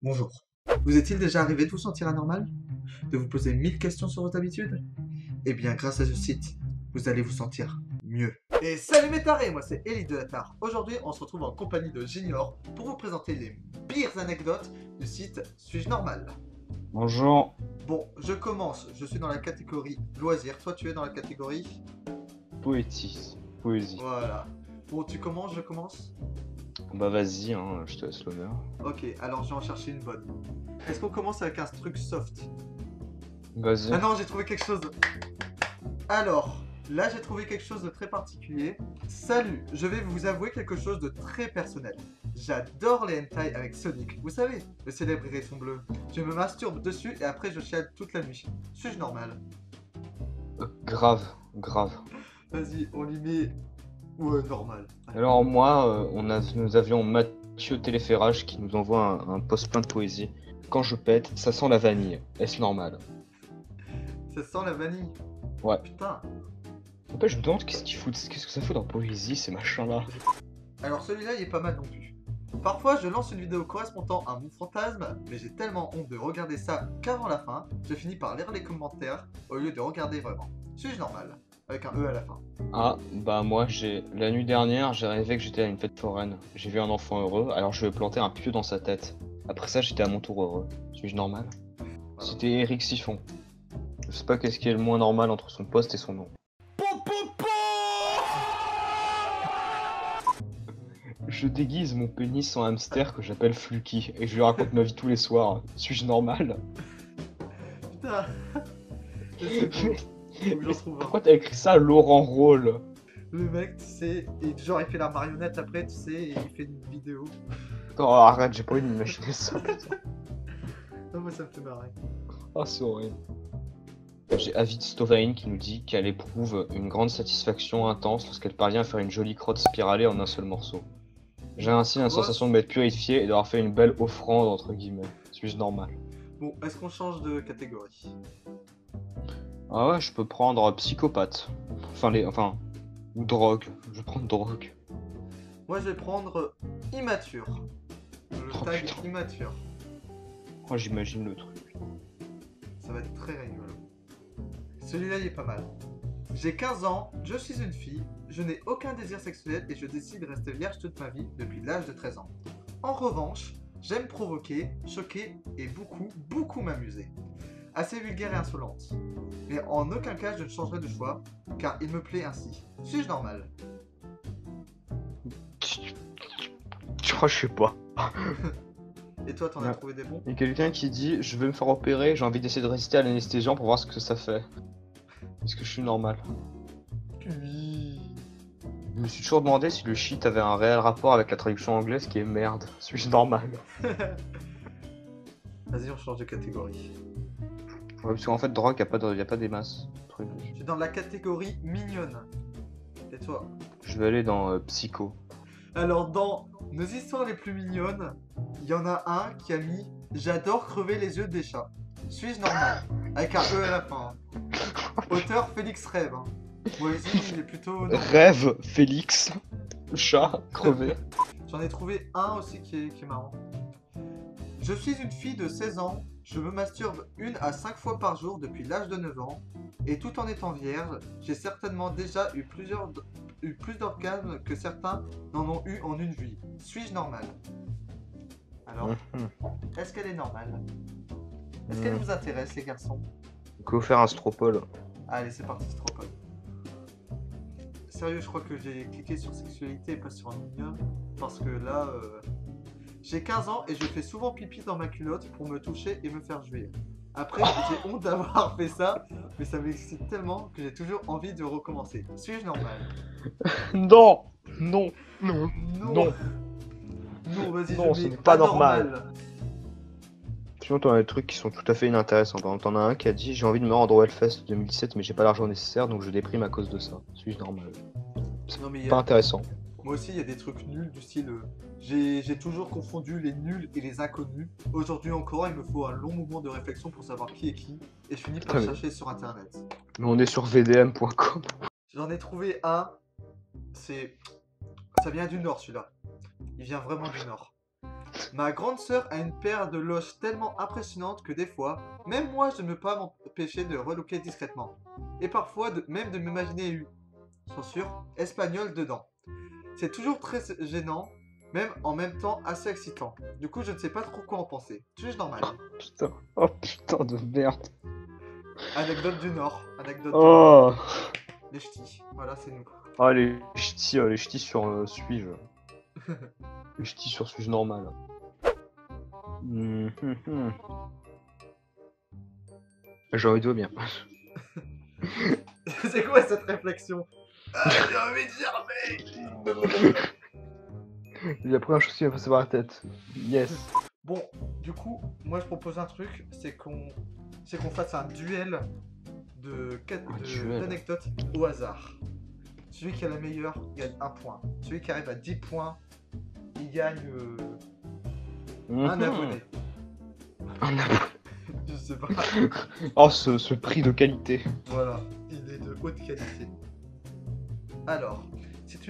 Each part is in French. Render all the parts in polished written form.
Bonjour. Vous est-il déjà arrivé de vous sentir anormal? De vous poser 1000 questions sur vos habitudes? Eh bien, grâce à ce site, vous allez vous sentir mieux. Et salut mes tarés, moi c'est Elie de la Tare. Aujourd'hui, on se retrouve en compagnie de Junior pour vous présenter les pires anecdotes du site Suis-je normal? Bonjour, Bon, je commence. Je suis dans la catégorie loisirs. Toi, tu es dans la catégorie... poésie. Voilà. Bon, tu commences, je commence? Bah vas-y, hein, je te laisse l'honneur. Ok, alors je vais en chercher une bonne. Est-ce qu'on commence avec un truc soft? Vas-y. Ah non, j'ai trouvé quelque chose. Alors, là j'ai trouvé quelque chose de très particulier. Salut, je vais vous avouer quelque chose de très personnel. J'adore les hentai avec Sonic, vous savez, le célèbre hérisson bleu. Je me masturbe dessus et après je chiale toute la nuit. Suis-je normal? Grave. Vas-y, on lui met... Ouais, normal. Allez. Alors moi, nous avions Mathieu Téléferrage qui nous envoie un post plein de poésie. Quand je pète, ça sent la vanille. Est-ce normal? Ça sent la vanille. Ouais. Putain. En fait, je me demande qu'est-ce que ça fout dans poésie, ces machins-là. Alors celui-là, il est pas mal non plus. Parfois, je lance une vidéo correspondant à mon fantasme, mais j'ai tellement honte de regarder ça qu'avant la fin, je finis par lire les commentaires au lieu de regarder vraiment. Suis-je normal? Avec un E à la fin. Ah, bah moi, la nuit dernière, j'ai rêvé que j'étais à une fête foraine. J'ai vu un enfant heureux, alors je lui ai planté un pieu dans sa tête. Après ça, j'étais à mon tour heureux. Suis-je normal? Voilà. C'était Eric Siffon. Je sais pas qu'est-ce qui est le moins normal entre son poste et son nom. Je déguise mon pénis en hamster que j'appelle Fluky et je lui raconte ma vie tous les soirs. Suis-je normal? Putain. C'est beau. Faut que j'en trouve un. Pourquoi t'as écrit ça, Laurent Roll? Le mec, tu sais, et genre il fait la marionnette après, tu sais, et il fait une vidéo. Oh, arrête, j'ai pas envie d'imaginer ça, putain. Non, moi ça me fait marrer. Oh, c'est horrible. J'ai Avid Stovain qui nous dit qu'elle éprouve une grande satisfaction intense lorsqu'elle parvient à faire une jolie crotte spiralée en un seul morceau. J'ai ainsi la sensation de m'être purifié et d'avoir fait une belle offrande entre guillemets. Suis-je normal? Bon, est-ce qu'on change de catégorie? Ah ouais, je peux prendre psychopathe. Ou drogue. Je vais prendre drogue. Moi je vais prendre immature. Le Oh tag putain. immature. Oh, j'imagine le truc. Ça va être très rigolo. Celui-là il est pas mal. J'ai 15 ans, je suis une fille, je n'ai aucun désir sexuel et je décide de rester vierge toute ma vie depuis l'âge de 13 ans. En revanche, j'aime provoquer, choquer et beaucoup m'amuser. Assez vulgaire et insolente. Mais en aucun cas je ne changerai de choix, car il me plaît ainsi. Suis-je normal? Je crois que je sais pas. Et toi, t'en as Ouais. trouvé des bons? Il y a quelqu'un qui dit je vais me faire opérer, j'ai envie d'essayer de résister à l'anesthésiant pour voir ce que ça fait. Est-ce que je suis normal? Oui. Je me suis toujours demandé si le shit avait un réel rapport avec la traduction anglaise qui est merde. Suis-je normal? Vas-y, on change de catégorie. Ouais, parce qu'en fait, drogue, y a pas des masses. Je suis dans la catégorie mignonne. Et toi? Je vais aller dans Psycho. Alors, dans nos histoires les plus mignonnes, il y en a un qui a mis J'adore crever les yeux des chats. Suis-je normal? Avec un E à la fin. Auteur Félix Rêve. Hein. Moi ici, il est plutôt. normal. Rêve, Félix, chat, crevé. J'en ai trouvé un aussi qui est marrant. Je suis une fille de 16 ans, je me masturbe 1 à 5 fois par jour depuis l'âge de 9 ans, et tout en étant vierge, j'ai certainement déjà eu plus d'orgasmes que certains n'en ont eu en une vie. Suis-je normal? Alors, est-ce qu'elle est normale? Est-ce qu'elle vous intéresse, les garçons? Que faire un stropole? Allez, c'est parti, Stropole. Sérieux, je crois que j'ai cliqué sur sexualité et pas sur un mignonne, parce que là, j'ai 15 ans et je fais souvent pipi dans ma culotte pour me toucher et me faire jouir. Après, j'ai honte d'avoir fait ça, mais ça m'excite tellement que j'ai toujours envie de recommencer. Suis-je normal? Non, non, non, Non. non. Non, vas-y, Non, je ce mets n'est pas anormal. Sinon, t'en as des trucs qui sont tout à fait inintéressants. Par exemple, t'en as un qui a dit j'ai envie de me rendre au Hellfest 2017, mais j'ai pas l'argent nécessaire, donc je déprime à cause de ça. Suis-je normal? Non, mais Pas intéressant. moi aussi, il y a des trucs nuls du style. J'ai toujours confondu les nuls et les inconnus. Aujourd'hui encore, il me faut un long mouvement de réflexion pour savoir qui est qui, et je finis par Putain, mais- chercher sur internet. Mais on est sur vdm.com. J'en ai trouvé un, c'est. Ça vient du nord celui-là. Il vient vraiment du nord. Ma grande sœur a une paire de loches tellement impressionnante que des fois, même moi je ne peux pas m'empêcher de relooker discrètement. Et parfois même de m'imaginer censure, espagnol dedans. C'est toujours très gênant, même en même temps assez excitant. Du coup je ne sais pas trop quoi en penser. Suis-je normal? Putain. Oh putain de merde. Anecdote du Nord. Anecdote du Nord. Oh. Les ch'tis. Voilà, c'est nous. Ah les ch'tis sur suis-je. Les ch'tis sur suis-je normal. J'aurais dû bien. C'est quoi cette réflexion? J'ai envie de germer. La première chose qui va passer par la tête. Yes. Bon, du coup, moi je propose un truc, c'est qu'on fasse un duel d'anecdotes au hasard. Celui qui a la meilleure gagne 1 point. Celui qui arrive à 10 points, il gagne un abonné. Un abonné. Je sais pas. Oh, ce prix de qualité. Voilà, il est de haute qualité. Alors, c'est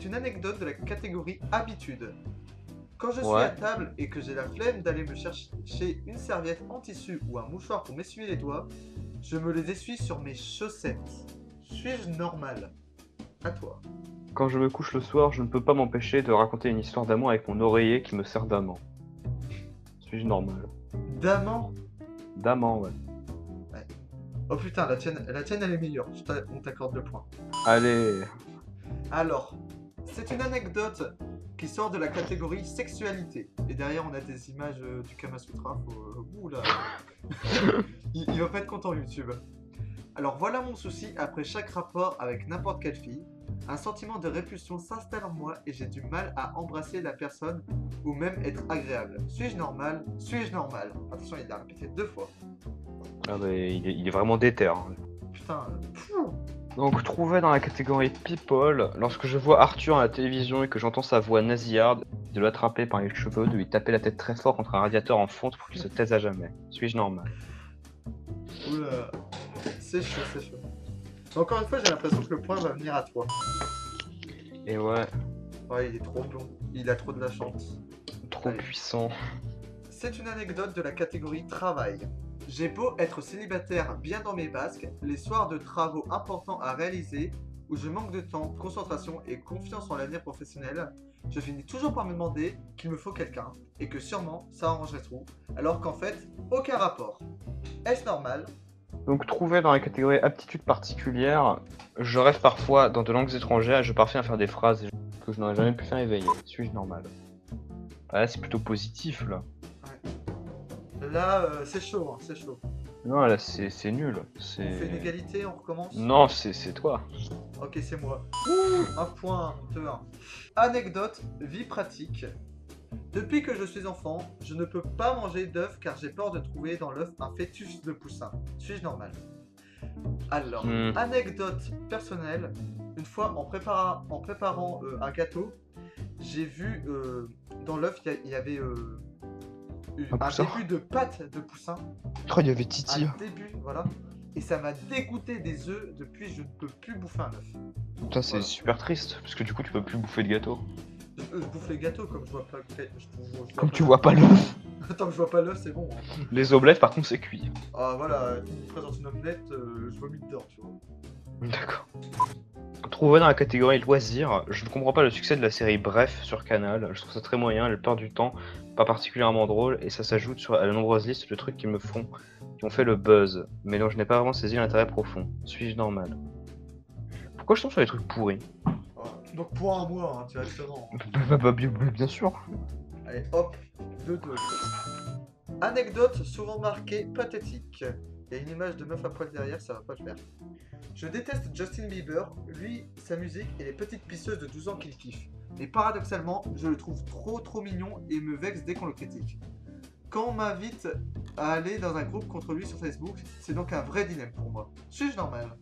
une anecdote de la catégorie habitude. Quand je suis à table et que j'ai la flemme d'aller me chercher une serviette en tissu ou un mouchoir pour m'essuyer les doigts, je me les essuie sur mes chaussettes. Suis-je normal? À toi. Quand je me couche le soir, je ne peux pas m'empêcher de raconter une histoire d'amour avec mon oreiller qui me sert d'amant. Suis-je normal? D'amant? D'amant, ouais. Oh putain, la tienne elle est meilleure. On t'accorde le point. Allez. Alors, c'est une anecdote qui sort de la catégorie sexualité. Et derrière, on a des images du Kama Sutra. Ouh là. il va pas être content YouTube. Alors voilà mon souci après chaque rapport avec n'importe quelle fille. Un sentiment de répulsion s'installe en moi et j'ai du mal à embrasser la personne ou même être agréable. Suis-je normal? Suis-je normal? Attention, il l'a répété 2 fois. Ah bah il est vraiment déter. Hein. Putain. Donc trouvé dans la catégorie People, lorsque je vois Arthur à la télévision et que j'entends sa voix nasillarde, de l'attraper par les cheveux, de lui taper la tête très fort contre un radiateur en fonte pour qu'il se taise à jamais. Suis-je normal? Oula. C'est chaud, c'est chaud. Encore une fois, j'ai l'impression que le point va venir à toi. Et ouais. Ouais, il est trop bon. Il a trop de la chance. Trop puissant. C'est une anecdote de la catégorie travail. J'ai beau être célibataire bien dans mes basques, les soirs de travaux importants à réaliser, où je manque de temps, de concentration et confiance en l'avenir professionnel, je finis toujours par me demander qu'il me faut quelqu'un, et que sûrement ça arrangerait tout, alors qu'en fait, aucun rapport. Est-ce normal? Donc trouvé dans la catégorie aptitude particulière, je rêve parfois dans de langues étrangères et je parviens à faire des phrases que je n'aurais jamais pu faire éveiller. Suis-je normal? Ah, c'est plutôt positif là. Ouais. Là, c'est chaud, hein, c'est chaud. Non, là c'est nul. On fait une égalité, on recommence? Non, c'est toi. Ok, c'est moi. Ouh, 1 point, 2-1. Anecdote, vie pratique. Depuis que je suis enfant, je ne peux pas manger d'œufs car j'ai peur de trouver dans l'œuf un fœtus de poussin. Suis-je normal? Alors, anecdote personnelle. Une fois, en préparant un gâteau, j'ai vu dans l'œuf, il y avait un début de pâte de poussin. Oh, il y avait Titi. Un début, voilà. Et ça m'a dégoûté des œufs. Depuis, je ne peux plus bouffer un œuf. Putain, c'est super triste parce que du coup, tu peux plus bouffer de gâteau. Je bouffe les gâteaux comme je vois pas. Comme tu vois pas l'œuf. Tant que je vois pas l'œuf, c'est bon. Hein. Les omelettes, par contre, c'est cuit. Ah voilà, tu me présentes une omelette, je vomis dedans, tu vois. D'accord. Trouvé dans la catégorie loisirs, je ne comprends pas le succès de la série Bref sur Canal. Je trouve ça très moyen, elle perd du temps, pas particulièrement drôle, et ça s'ajoute à la nombreuse liste de trucs qui ont fait le buzz, mais dont je n'ai pas vraiment saisi l'intérêt profond. Suis-je normal? Pourquoi je tombe sur les trucs pourris? Donc point à moi, hein, tu vas être serein. Bien sûr. Allez, hop, 2-2. Anecdote souvent marquée pathétique. Il y a une image de meuf à poil derrière, ça va pas le faire. Je déteste Justin Bieber, lui, sa musique et les petites pisseuses de 12 ans qu'il kiffe. Mais paradoxalement, je le trouve trop mignon et me vexe dès qu'on le critique. Quand on m'invite à aller dans un groupe contre lui sur Facebook, c'est donc un vrai dilemme pour moi. Suis-je normal?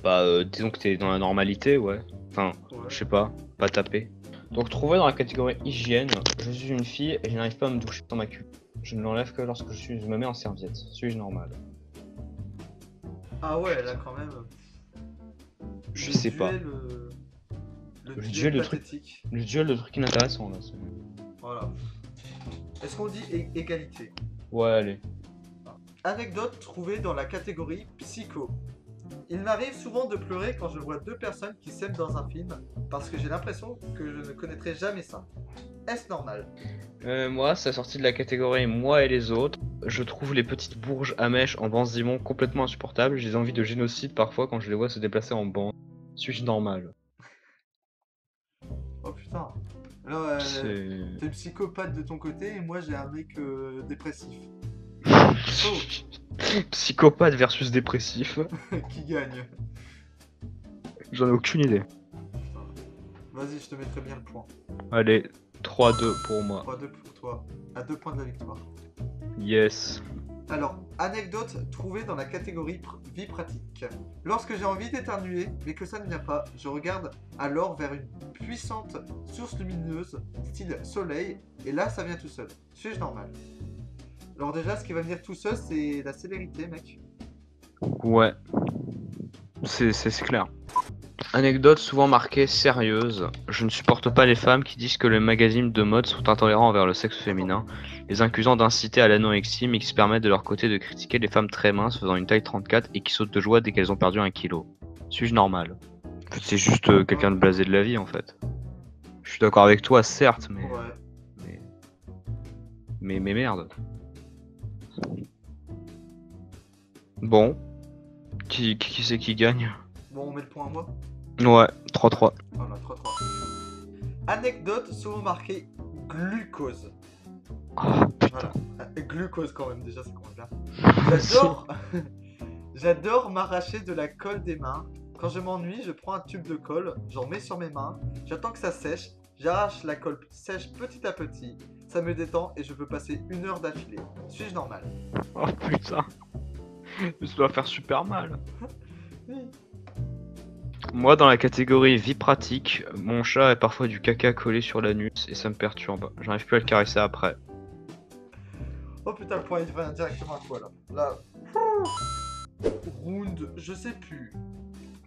Bah, disons que t'es dans la normalité, ouais. Enfin, je sais pas taper. Donc, trouvé dans la catégorie hygiène, je suis une fille et je n'arrive pas à me doucher dans ma culotte. Je ne l'enlève que lorsque je me mets en serviette. Suis-je normal? Ah ouais, là quand même. Je sais pas. Le duel duel de trucs. pathétique. Le duel de trucs inintéressants là. Voilà. Est-ce qu'on dit égalité? Ouais, allez. Anecdote trouvée dans la catégorie psycho. Il m'arrive souvent de pleurer quand je vois deux personnes qui s'aiment dans un film parce que j'ai l'impression que je ne connaîtrai jamais ça. Est-ce normal? Moi, c'est sorti de la catégorie moi et les autres. Je trouve les petites bourges à mèche en banc Simon complètement insupportables. J'ai envie de génocide parfois quand je les vois se déplacer en bande. Suis-je normal? Oh putain. Alors, t'es psychopathe de ton côté et moi j'ai un mec dépressif. Oh. Psychopathe versus dépressif. Qui gagne? J'en ai aucune idée. Vas-y, je te mettrai bien le point. Allez, 3-2 pour moi. 3-2 pour toi. À 2 points de la victoire. Yes. Alors, anecdote trouvée dans la catégorie vie pratique. Lorsque j'ai envie d'éternuer, mais que ça ne vient pas, je regarde alors vers une puissante source lumineuse, style soleil, et là ça vient tout seul. Suis-je normal? Alors déjà, ce qui va venir tout seul, c'est la célérité, mec. Ouais. C'est clair. Anecdote souvent marquée sérieuse. Je ne supporte pas les femmes qui disent que les magazines de mode sont intolérants envers le sexe féminin, les accusant d'inciter à l'anorexie mais qui se permettent de leur côté de critiquer les femmes très minces faisant une taille 34 et qui sautent de joie dès qu'elles ont perdu 1 kilo. Suis-je normal? En fait, c'est juste quelqu'un de blasé de la vie en fait. Je suis d'accord avec toi certes, mais... Ouais. Mais merde. Bon. Qui c'est qui gagne? Bon, on met le point à moi. Ouais, 3-3. Voilà, 3-3. Anecdote souvent marquée glucose. Oh putain. Voilà. Glucose quand même, déjà, c'est quand même bien. J'adore. J'adore m'arracher de la colle des mains. Quand je m'ennuie, je prends un tube de colle, j'en mets sur mes mains, j'attends que ça sèche, j'arrache la colle sèche petit à petit, ça me détend et je peux passer 1 heure d'affilée. Suis-je normal? Oh putain. Ça doit faire super mal. Oui. Moi, dans la catégorie vie pratique, mon chat a parfois du caca collé sur l'anus et ça me perturbe. J'arrive plus à le caresser après. Oh putain, le point il va directement à toi là. Là. Round, je sais plus.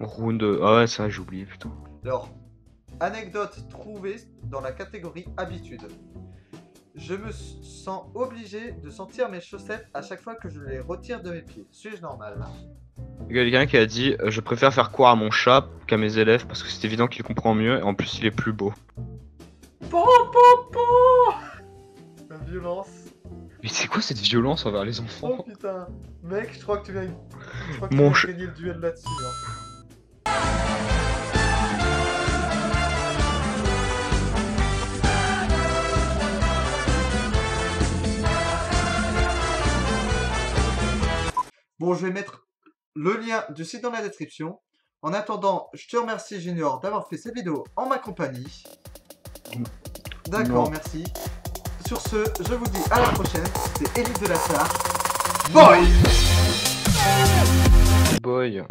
Round. Ah ouais, ça j'ai oublié, putain. Alors, anecdote trouvée dans la catégorie habitude. Je me sens obligé de sentir mes chaussettes à chaque fois que je les retire de mes pieds. Suis-je normal? Il y a quelqu'un qui a dit je préfère faire croire à mon chat qu'à mes élèves parce que c'est évident qu'il comprend mieux et en plus il est plus beau. La violence. Mais c'est quoi cette violence envers les Oh enfants? putain. Mec, je crois que tu viens, Mon de gagner le duel là-dessus. Hein. Bon, je vais mettre le lien du site dans la description. En attendant, je te remercie Junior d'avoir fait cette vidéo en ma compagnie. D'accord, merci. Sur ce, je vous dis à la prochaine. C'était Élite de la Star. Boy! Boy.